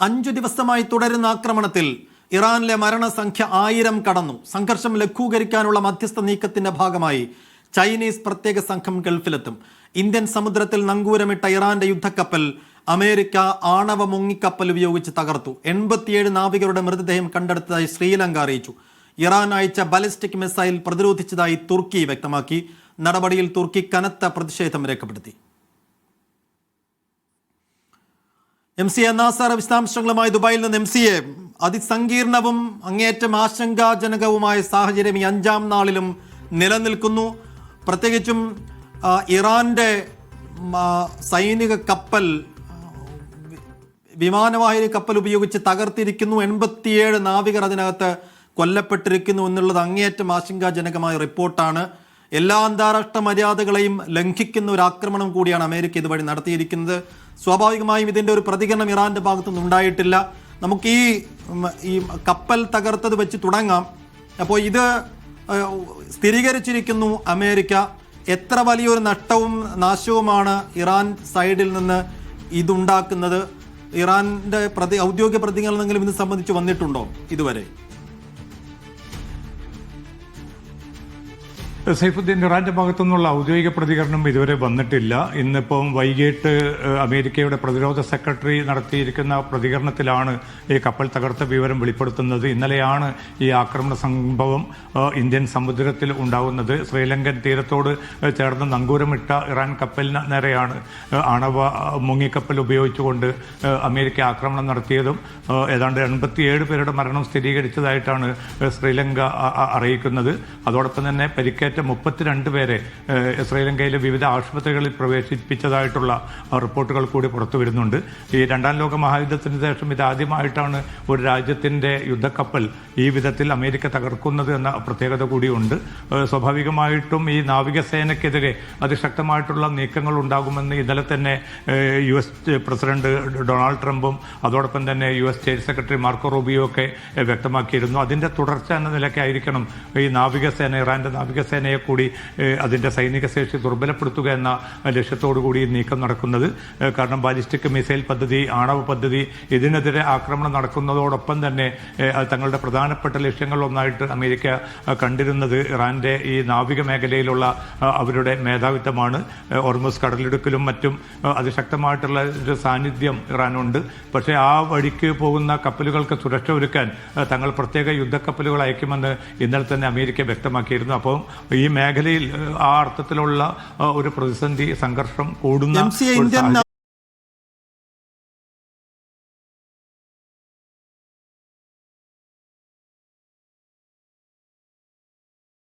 5 ദിവസമായി തുടരുന്ന ആക്രമണത്തിൽ ഇറാനിലെ മരണസംഖ്യ 1000 കടന്നു. സംഘർഷം ലഘൂകരിക്കാനുള്ള മധ്യസ്ഥ നീക്കത്തിന്റെ ഭാഗമായി ചൈനീസ് പ്രത്യേക സംഘം ഗൾഫിലെത്തും. ഇന്ത്യൻ സമുദ്രത്തിൽ നങ്കൂരമിട്ട ഇറാന്റെ യുദ്ധക്കപ്പൽ അമേരിക്ക ആണവ മുങ്ങിക്കപ്പൽ ഉപയോഗിച്ച് തകർത്തു. 87 നാവികരുടെ മൃതദേഹം കണ്ടെടുത്തതായി ശ്രീലങ്ക അറിയിച്ചു. ഇറാൻ അയച്ച ബാലിസ്റ്റിക് മിസൈൽ പ്രതിരോധിച്ചതായി തുർക്കി വ്യക്തമാക്കി. നടപടിയിൽ തുർക്കി കനത്ത പ്രതിഷേധം രേഖപ്പെടുത്തി. MC നാസർ വിശദാംശങ്ങളുമായി ദുബായിൽ നിന്ന്. MC, അതിസങ്കീർണവും അങ്ങേയറ്റം ആശങ്കാജനകവുമായ സാഹചര്യം ഈ 5-ാം നാളിലും നിലനിൽക്കുന്നു. പ്രത്യേകിച്ചും ഇറാന്റെ സൈനിക കപ്പൽ, വിമാനവാഹിനി കപ്പൽ ഉപയോഗിച്ച് തകർത്തിരിക്കുന്നു. 87 നാവികർ അതിനകത്ത് കൊല്ലപ്പെട്ടിരിക്കുന്നു എന്നുള്ളത് അങ്ങേയറ്റം ആശങ്കാജനകമായ റിപ്പോർട്ടാണ്. എല്ലാ അന്താരാഷ്ട്ര മര്യാദകളെയും ലംഘിക്കുന്ന ഒരു ആക്രമണം കൂടിയാണ് അമേരിക്ക ഇതുവഴി നടത്തിയിരിക്കുന്നത്. സ്വാഭാവികമായും ഇതിൻ്റെ ഒരു പ്രതികരണം ഇറാന്റെ ഭാഗത്തുനിന്ന് ഉണ്ടായിട്ടില്ല. നമുക്ക് ഈ കപ്പൽ തകർത്തത് വെച്ച് തുടങ്ങാം. അപ്പോൾ ഇത് സ്ഥിരീകരിച്ചിരിക്കുന്നു അമേരിക്ക. എത്ര വലിയൊരു നഷ്ടവും നാശവുമാണ് ഇറാൻ സൈഡിൽ നിന്ന് ഇതുണ്ടാക്കുന്നത്? ഇറാന്റെ ഔദ്യോഗിക പ്രതികരണമെങ്കിലും ഇത് സംബന്ധിച്ച് വന്നിട്ടുണ്ടോ ഇതുവരെ? സൈഫുദ്ദീൻ, ഇറാന്റെ ഭാഗത്തു നിന്നുള്ള ഔദ്യോഗിക പ്രതികരണം ഇതുവരെ വന്നിട്ടില്ല. ഇന്നിപ്പം വൈകിട്ട് അമേരിക്കയുടെ പ്രതിരോധ സെക്രട്ടറി നടത്തിയിരിക്കുന്ന പ്രതികരണത്തിലാണ് ഈ കപ്പൽ തകർത്ത വിവരം വെളിപ്പെടുത്തുന്നത്. ഇന്നലെയാണ് ഈ ആക്രമണ സംഭവം ഇന്ത്യൻ സമുദ്രത്തിൽ ഉണ്ടാകുന്നത്. ശ്രീലങ്കൻ തീരത്തോട് ചേർന്ന് നങ്കൂരമിട്ട ഇറാൻ കപ്പലിന് നേരെയാണ് ആണവ മുങ്ങിക്കപ്പൽ ഉപയോഗിച്ചുകൊണ്ട് അമേരിക്ക ആക്രമണം നടത്തിയതും ഏതാണ്ട് 87 പേരുടെ മരണം സ്ഥിരീകരിച്ചതായിട്ടാണ് ശ്രീലങ്ക അറിയിക്കുന്നത്. അതോടൊപ്പം തന്നെ പരിക്കേറ്റ 32 പേരെ ശ്രീലങ്കയിലെ വിവിധ ആശുപത്രികളിൽ പ്രവേശിപ്പിച്ചതായിട്ടുള്ള റിപ്പോർട്ടുകൾ കൂടി പുറത്തു വരുന്നുണ്ട്. ഈ 2-ാം ലോക മഹായുദ്ധത്തിന് ശേഷം ഇതാദ്യമായിട്ടാണ് ഒരു രാജ്യത്തിൻ്റെ യുദ്ധക്കപ്പൽ ഈ വിധത്തിൽ അമേരിക്ക തകർക്കുന്നത് എന്ന പ്രത്യേകത കൂടിയുണ്ട്. സ്വാഭാവികമായിട്ടും ഈ നാവികസേനയ്ക്കെതിരെ അതിശക്തമായിട്ടുള്ള നീക്കങ്ങൾ ഉണ്ടാകുമെന്ന് ഇന്നലെ തന്നെ US പ്രസിഡന്റ് ഡൊണാൾഡ് ട്രംപും അതോടൊപ്പം തന്നെ US state secretary Marco Rubio ഒക്കെ വ്യക്തമാക്കിയിരുന്നു. അതിൻ്റെ തുടർച്ച എന്ന നിലയ്ക്കായിരിക്കണം ഈ നാവികസേന, ഇറാന്റെ നാവികസേനയെ കൂടി അതിൻ്റെ സൈനിക ശേഷി ദുർബലപ്പെടുത്തുക എന്ന ലക്ഷ്യത്തോടു കൂടി നീക്കം നടക്കുന്നത്. കാരണം ബാലിസ്റ്റിക് മിസൈൽ പദ്ധതി, ആണവ പദ്ധതി, ഇതിനെതിരെ ആക്രമണം നടക്കുന്നതോടൊപ്പം തന്നെ തങ്ങളുടെ പ്രധാനപ്പെട്ട ലക്ഷ്യങ്ങളിലൊന്നായിട്ട് അമേരിക്ക കണ്ടിരുന്നത് ഇറാന്റെ ഈ നാവിക മേഖലയിലുള്ള അവരുടെ മേധാവിത്വമാണ്. ഹോർമുസ് കടലിടുക്കിലും മറ്റും അതിശക്തമായിട്ടുള്ള ഒരു സാന്നിധ്യം ഇറാനുണ്ട്. പക്ഷേ ആ വഴിക്ക് പോകുന്ന കപ്പലുകൾക്ക് സുരക്ഷ ഒരുക്കാൻ തങ്ങൾ പ്രത്യേക യുദ്ധക്കപ്പലുകൾ അയക്കുമെന്ന് ഇന്നലെ തന്നെ അമേരിക്ക വ്യക്തമാക്കിയിരുന്നു. അപ്പം ഈ മേഖലയിൽ ആ അർത്ഥത്തിലുള്ള ഒരു പ്രതിസന്ധി, സംഘർഷം കൂടുന്ന